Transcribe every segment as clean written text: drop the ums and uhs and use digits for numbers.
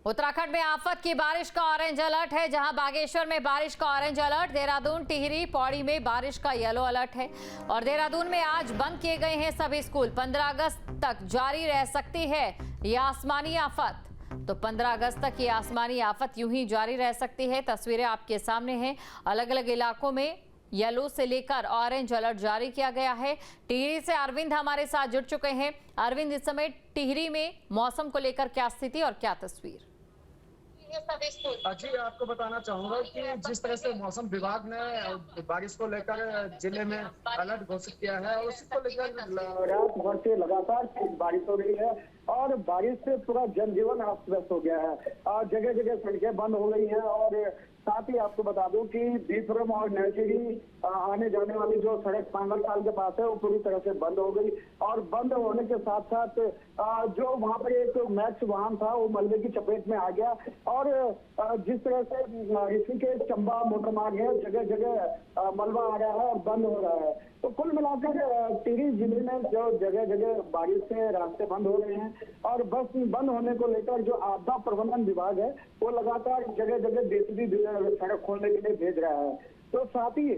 उत्तराखंड में आफत की बारिश का ऑरेंज अलर्ट है। जहां बागेश्वर में बारिश का ऑरेंज अलर्ट, देहरादून, टिहरी, पौड़ी में बारिश का येलो अलर्ट है। और देहरादून में आज बंद किए गए हैं सभी स्कूल। 15 अगस्त तक जारी रह सकती है ये आसमानी आफत। तो 15 अगस्त तक ये आसमानी आफत यूं ही जारी रह सकती है। तस्वीरें आपके सामने हैं। अलग अलग इलाकों में येलो से लेकर ऑरेंज अलर्ट जारी किया गया है। टिहरी से अरविंद हमारे साथ जुड़ चुके हैं। अरविंद, इस समय टिहरी में मौसम को लेकर क्या स्थिति और क्या तस्वीर? जी, आपको बताना चाहूंगा कि जिस तरह से मौसम विभाग ने बारिश को लेकर जिले में अलर्ट घोषित किया है, उसी को लेकर रात भर से लगातार बारिश हो रही है और बारिश से पूरा जनजीवन अस्त व्यस्त हो गया है। जगह जगह सड़कें बंद हो गई हैं और साथ ही आपको बता दूं कि बीफरम और नैचुरी आने जाने वाली जो सड़क पांगल साल के पास है वो पूरी तरह से बंद हो गई। और बंद होने के साथ साथ जो वहां पर एक मैक्स वाहन था वो मलबे की चपेट में आ गया। और जिस तरह से ऋषिकेश चंबा मोटर मार्ग है, जगह जगह मलबा आ रहा है और बंद हो रहा है। तो कुल मिलाकर टिहरी जिले में जो जगह जगह बारिश से रास्ते बंद हो रहे हैं और बस बंद होने को लेकर जो आपदा प्रबंधन विभाग है वो लगातार जगह जगह जेसीबी सड़क खोलने के लिए भेज रहा है। तो साथ ही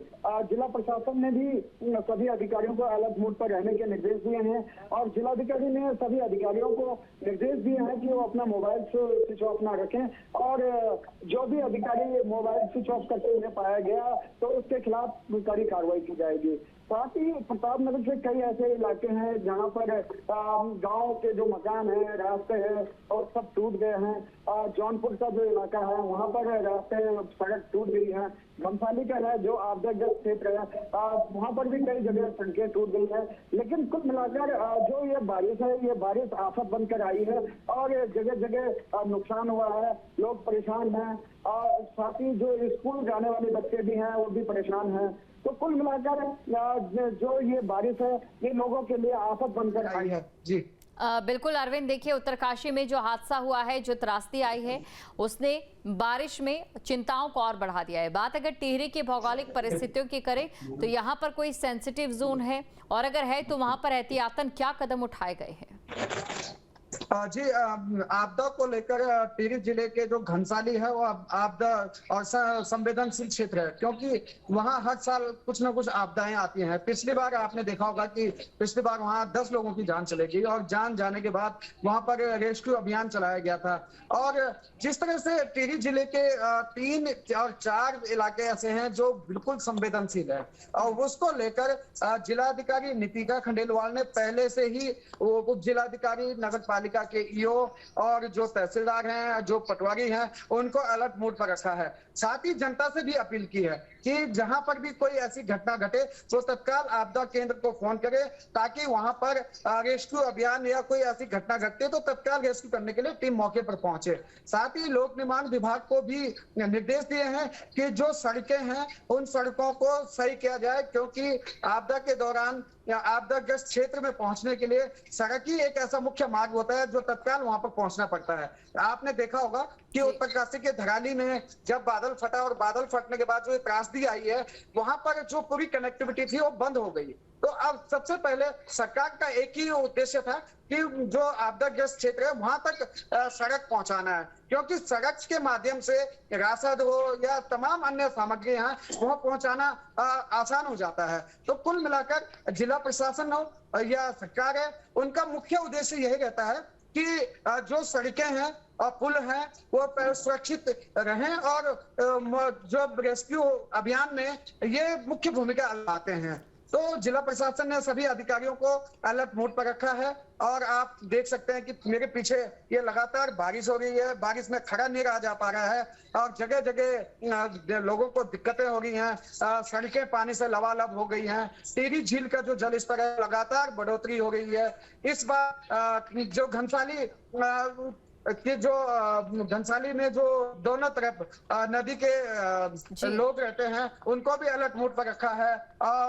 जिला प्रशासन ने भी सभी अधिकारियों को अलर्ट मोड पर रहने के निर्देश दिए हैं और जिलाधिकारी ने सभी अधिकारियों को निर्देश दिए हैं कि वो अपना मोबाइल स्विच ऑफ ना रखें और जो भी अधिकारी मोबाइल स्विच ऑफ करते हुए पाया गया तो उसके खिलाफ कड़ी कार्रवाई की जाएगी। साथ ही प्रतापनगर से कई ऐसे इलाके हैं जहां पर गांव के जो मकान है, रास्ते हैं और सब टूट गए हैं। जौनपुर का जो इलाका है वहां पर रास्ते, सड़क टूट गई है। घमसाली का है जो आपदाग्रस्त क्षेत्र है, वहां पर भी कई जगह सड़कें टूट गई है। लेकिन कुल मिलाकर जो ये बारिश है, ये बारिश आफत बनकर आई है और जगह जगह नुकसान हुआ है, लोग परेशान हैं और साथ ही जो स्कूल जाने वाले बच्चे भी हैं वो भी परेशान हैं। तो कुल मिलाकर जो ये बारिश है ये लोगों के लिए आफत बनकर आई है। जी बिल्कुल अरविंद, देखिए उत्तरकाशी में जो हादसा हुआ है, जो त्रासदी आई है, उसने बारिश में चिंताओं को और बढ़ा दिया है। बात अगर टिहरी की भौगोलिक परिस्थितियों की करें तो यहाँ पर कोई सेंसिटिव जोन है और अगर है तो वहां पर एहतियातन क्या कदम उठाए गए हैं? जी, आपदा को लेकर टिहरी जिले के जो घनसाली है वो आपदा और संवेदनशील क्षेत्र है, क्योंकि वहां हर साल कुछ ना कुछ आपदाएं आती हैं। पिछली बार आपने देखा होगा कि पिछली बार वहां 10 लोगों की जान चली गई और जान जाने के बाद वहां पर रेस्क्यू अभियान चलाया गया था। और जिस तरह से टिहरी जिले के 3 और 4 इलाके ऐसे हैं जो बिल्कुल संवेदनशील है और उसको लेकर जिलाधिकारी नीतिका खंडेलवाल ने पहले से ही उप जिलाधिकारी, नगर पालिका के ईओ और जो तहसीलदार हैं, जो पटवारी हैं, उनको अलर्ट मोड पर रखा है। साथ ही जनता से भी अपील की है कि जहां पर भी कोई ऐसी घटना घटे तो तत्काल आपदा केंद्र को फोन करे ताकि वहां पर रेस्क्यू अभियान या कोई ऐसी घटना घटते तो तत्काल रेस्क्यू करने के लिए टीम मौके पर पहुंचे। साथ ही लोक निर्माण विभाग को भी निर्देश दिए हैं कि जो सड़कें हैं उन सड़कों को सही किया जाए, क्योंकि आपदा के दौरान या आपदाग्रस्त क्षेत्र में पहुंचने के लिए सड़क ही एक ऐसा मुख्य मार्ग होता है जो तत्काल वहां पर पहुंचना पड़ता है। आपने देखा होगा कि उत्तरकाशी के धराली में जब बादल फटा और बादल फटने के बाद जो त्रासदी आई है वहां पर जो पूरी कनेक्टिविटी थी वो बंद हो गई। तो अब सबसे पहले सरकार का एक ही उद्देश्य था कि जो आपदाग्रस्त क्षेत्र है वहां तक सड़क पहुंचाना है, क्योंकि सड़क के माध्यम से राशन हो या तमाम अन्य सामग्री हैं वह पहुंचाना आसान हो जाता है। तो कुल मिलाकर जिला प्रशासन हो या सरकार है, उनका मुख्य उद्देश्य यही रहता है कि जो सड़कें हैं और पुल हैं वो सुरक्षित रहें और जो रेस्क्यू अभियान में ये मुख्य भूमिका निभाते हैं। तो जिला प्रशासन ने सभी अधिकारियों को अलर्ट मोड पर रखा है और आप देख सकते हैं कि मेरे पीछे ये लगातार बारिश हो रही है। बारिश में खड़ा नहीं रहा जा पा रहा है और जगह जगह लोगों को दिक्कतें हो रही हैं। सड़कें पानी से लबालब हो गई हैं। टिहरी झील का जो जल स्तर है लगातार बढ़ोतरी हो रही है। इस बार जो घनसाली कि जो घनसाली में जो दोनों तरफ नदी के लोग रहते हैं उनको भी अलर्ट मोड पर रखा है।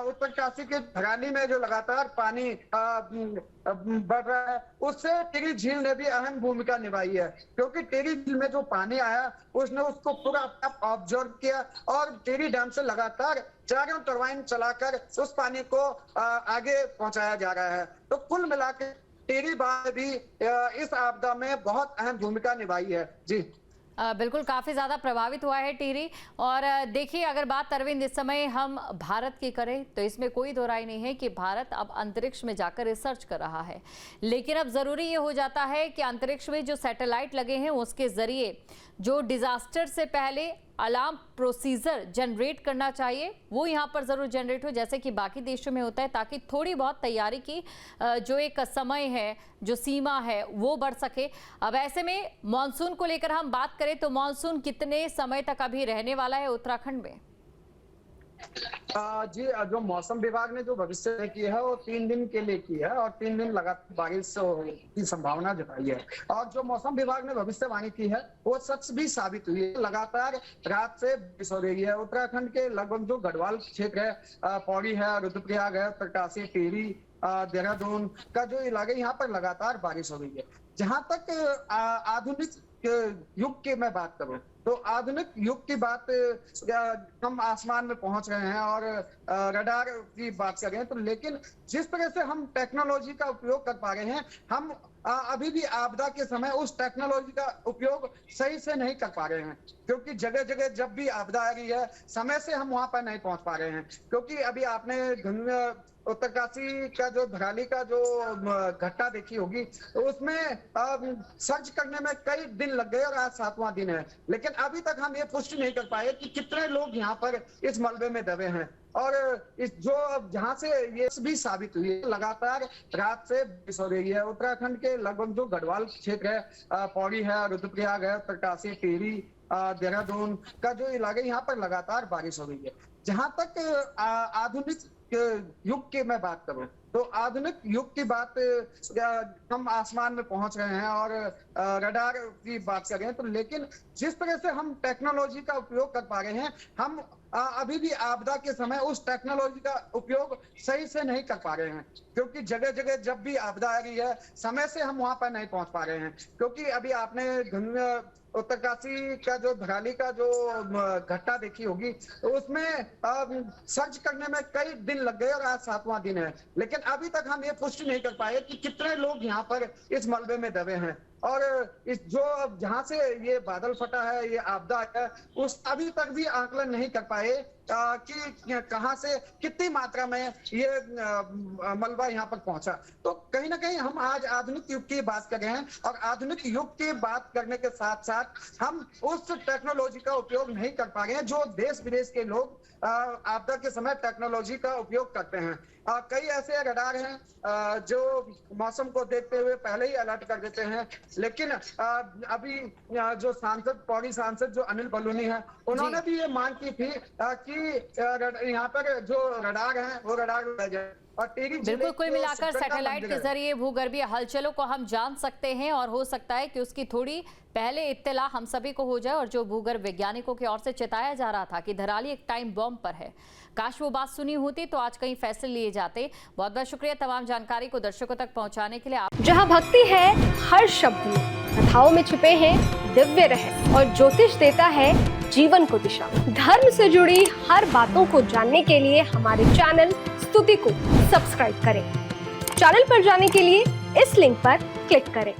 उत्तरकाशी के धराली में जो लगातार पानी बढ़ रहा है उससे टिहरी झील ने भी अहम भूमिका निभाई है, क्योंकि टिहरी झील में जो पानी आया उसने उसको पूरा ऑब्जर्व किया और टिहरी डैम से लगातार 4 टरबाइन चलाकर उस पानी को आगे पहुंचाया जा रहा है। तो कुल मिलाकर टिहरी बांध ने भी इस आपदा में बहुत अहम भूमिका निभाई है। जी बिल्कुल, काफ़ी ज़्यादा प्रभावित हुआ है टिहरी। और देखिए, अगर बात अरविंद इस समय हम भारत की करें तो इसमें कोई दो राय नहीं है कि भारत अब अंतरिक्ष में जाकर रिसर्च कर रहा है। लेकिन अब ज़रूरी ये हो जाता है कि अंतरिक्ष में जो सैटेलाइट लगे हैं उसके ज़रिए जो डिज़ास्टर से पहले अलार्म प्रोसीजर जनरेट करना चाहिए वो यहाँ पर ज़रूर जनरेट हो, जैसे कि बाकी देशों में होता है, ताकि थोड़ी बहुत तैयारी की जो एक समय है, जो सीमा है, वो बढ़ सके। अब ऐसे में मॉनसून को लेकर हम बात करें तो मॉनसून कितने समय तक अभी रहने वाला है उत्तराखंड में? जी, जो मौसम विभाग ने जो भविष्य की है वो 3 दिन के लिए की है और 3 दिन लगातार बारिश की संभावना जताई है। और जो मौसम विभाग ने भविष्यवाणी की है वो सच भी साबित हुई है। लगातार रात से बारिश हो रही है। उत्तराखंड के लगभग जो गढ़वाल क्षेत्र है, पौड़ी है, रुद्रप्रयाग है, उत्तरकाशी, टिहरी, देहरादून का जो इलाके, यहाँ पर लगातार बारिश हो रही है। जहां तक आधुनिक युग की मैं बात करूं तो आधुनिक युग की बात, हम आसमान में पहुंच रहे हैं और रडार की बात कर रहे हैं, तो लेकिन जिस तरह से हम टेक्नोलॉजी का उपयोग कर पा रहे हैं, हम अभी भी आपदा के समय उस टेक्नोलॉजी का उपयोग सही से नहीं कर पा रहे हैं। क्योंकि जगह जगह जब भी आपदा आ रही है, समय से हम वहां पर नहीं पहुंच पा रहे हैं। क्योंकि अभी आपने उत्तरकाशी का जो धराली का जो घटना देखी होगी, तो उसमें सर्च करने में कई दिन लग गए और आज 7वां दिन है। लेकिन अभी तक हम ये पुष्टि नहीं कर पाए कि कितने लोग यहाँ पर इस मलबे में दबे हैं। और इस जो जहां से ये भी साबित हुई है, लगातार रात से बारिश हो रही है। उत्तराखंड के लगभग जो गढ़वाल क्षेत्र है, पौड़ी है, रुद्रप्रयाग है, उत्तरकाशी, टिहरी, देहरादून का जो इलाके, यहाँ पर लगातार बारिश हो रही है। जहां तक आधुनिक युग की मैं बात करूं तो आधुनिक युग की बात, हम आसमान में पहुंच रहे हैं और रडार की बात कर रहे हैं, तो लेकिन जिस तरह से हम टेक्नोलॉजी का उपयोग कर पा रहे हैं, हम अभी भी आपदा के समय उस टेक्नोलॉजी का उपयोग सही से नहीं कर पा रहे हैं। क्योंकि जगह जगह जब भी आपदा आ रही है, समय से हम वहां पर नहीं पहुंच पा रहे हैं। क्योंकि अभी आपने उत्तरकाशी का जो धराली का जो घटना देखी होगी, तो उसमें सर्च करने में कई दिन लग गए और आज 7वां दिन है। लेकिन अभी तक हम ये पुष्टि नहीं कर पाए कि कितने लोग यहाँ पर इस मलबे में दबे हैं। और इस जो जहां से ये बादल फटा है, ये आपदा है, उस अभी तक भी आकलन नहीं कर पाए कि कहां से कितनी मात्रा में ये मलबा यहाँ पर पहुंचा। तो कहीं ना कहीं हम आज आधुनिक युग की बात कर रहे हैं और आधुनिक युग की बात करने के साथ साथ हम उस टेक्नोलॉजी का उपयोग नहीं कर पा रहे हैं जो देश विदेश के लोग आपदा के समय टेक्नोलॉजी का उपयोग करते हैं। कई ऐसे रडार हैं जो मौसम को देखते हुए पहले ही अलर्ट कर देते हैं। लेकिन अभी जो सांसद, पौड़ी सांसद जो अनिल बलूनी है, उन्होंने भी ये मांग की थी कि यहाँ पर जो रडार हैं वो रडार लगाए जाए। बिल्कुल, कुल मिलाकर सैटेलाइट के जरिए भूगर्भीय हलचलों को हम जान सकते हैं और हो सकता है कि उसकी थोड़ी पहले इत्तला हम सभी को हो जाए। और जो भूगर्भ वैज्ञानिकों की ओर से चेताया जा रहा था कि धराली एक टाइम बॉम्ब पर है, काश वो बात सुनी होती तो आज कहीं फैसले लिए जाते। बहुत बहुत शुक्रिया तमाम जानकारी को दर्शकों तक पहुंचाने के लिए। जहां भक्ति है हर शब्द में, कथाओं में छिपे हैं दिव्य रहस्य और ज्योतिष देता है जीवन को दिशा। धर्म से जुड़ी हर बातों को जानने के लिए हमारे चैनल स्तुति को सब्सक्राइब करें। चैनल पर जाने के लिए इस लिंक पर क्लिक करें।